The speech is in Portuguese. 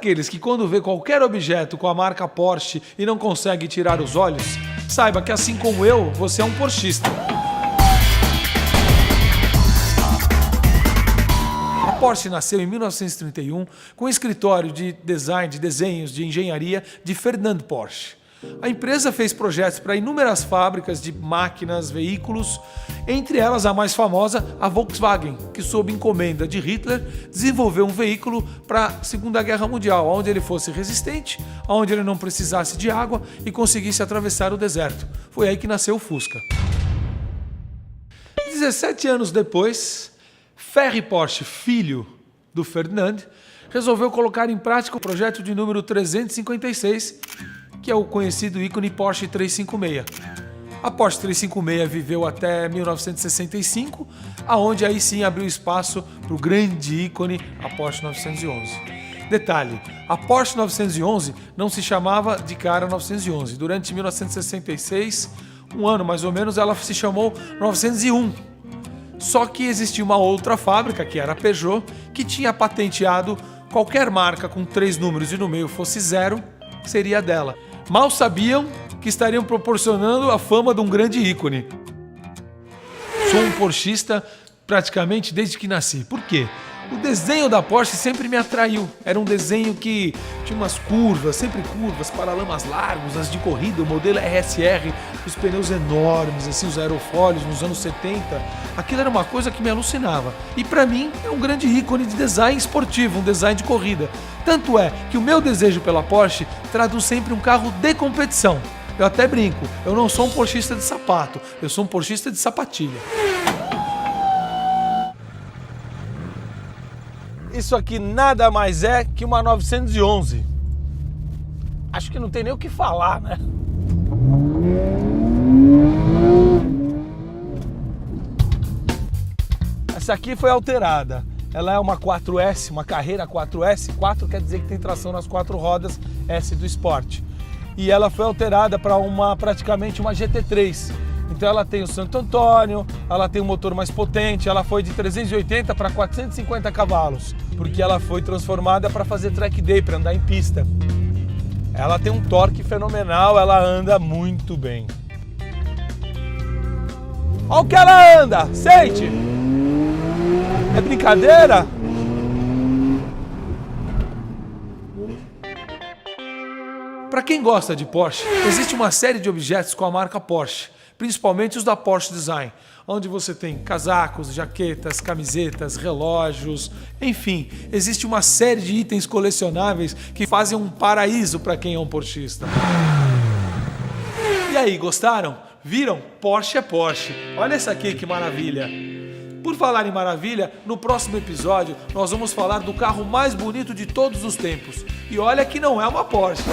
daqueles que quando vê qualquer objeto com a marca Porsche e não consegue tirar os olhos, saiba que assim como eu, você é um porschista. A Porsche nasceu em 1931 com o escritório de design, de desenhos, de engenharia de Ferdinand Porsche. A empresa fez projetos para inúmeras fábricas de máquinas, veículos, entre elas a mais famosa, a Volkswagen, que sob encomenda de Hitler desenvolveu um veículo para a Segunda Guerra Mundial, onde ele fosse resistente, onde ele não precisasse de água e conseguisse atravessar o deserto. Foi aí que nasceu o Fusca. 17 anos depois, Ferry Porsche, filho do Ferdinand, resolveu colocar em prática o projeto de número 356, que é o conhecido ícone Porsche 356. A Porsche 356 viveu até 1965, aonde aí sim abriu espaço para o grande ícone, a Porsche 911. Detalhe, a Porsche 911 não se chamava de cara 911. Durante 1966, um ano mais ou menos, ela se chamou 901. Só que existia uma outra fábrica, que era a Peugeot, que tinha patenteado qualquer marca com 3 números e no meio fosse 0, seria dela. Mal sabiam que estariam proporcionando a fama de um grande ícone. Sou um porschista praticamente desde que nasci. Por quê? O desenho da Porsche sempre me atraiu. Era um desenho que tinha umas curvas, sempre curvas, paralamas largos, as de corrida, o modelo RSR, os pneus enormes, assim, os aerofólios nos anos 70. Aquilo era uma coisa que me alucinava. E para mim é um grande ícone de design esportivo, um design de corrida. Tanto é que o meu desejo pela Porsche traduz sempre um carro de competição. Eu até brinco, eu não sou um porschista de sapato, eu sou um porschista de sapatilha. Isso aqui nada mais é que uma 911. Acho que não tem nem o que falar, né? Essa aqui foi alterada. Ela é uma 4S, uma Carrera 4S. 4 quer dizer que tem tração nas 4 rodas, S do Sport. E ela foi alterada para praticamente uma GT3. Então ela tem o Santo Antônio, ela tem um motor mais potente, ela foi de 380 para 450 cavalos, porque ela foi transformada para fazer track day, para andar em pista. Ela tem um torque fenomenal, ela anda muito bem. Olha o que ela anda, sente! É brincadeira? Para quem gosta de Porsche, existe uma série de objetos com a marca Porsche, principalmente os da Porsche Design, onde você tem casacos, jaquetas, camisetas, relógios, enfim, existe uma série de itens colecionáveis que fazem um paraíso para quem é um porschista. E aí, gostaram? Viram? Porsche é Porsche. Olha essa aqui que maravilha! Por falar em maravilha, no próximo episódio nós vamos falar do carro mais bonito de todos os tempos. E olha que não é uma Porsche.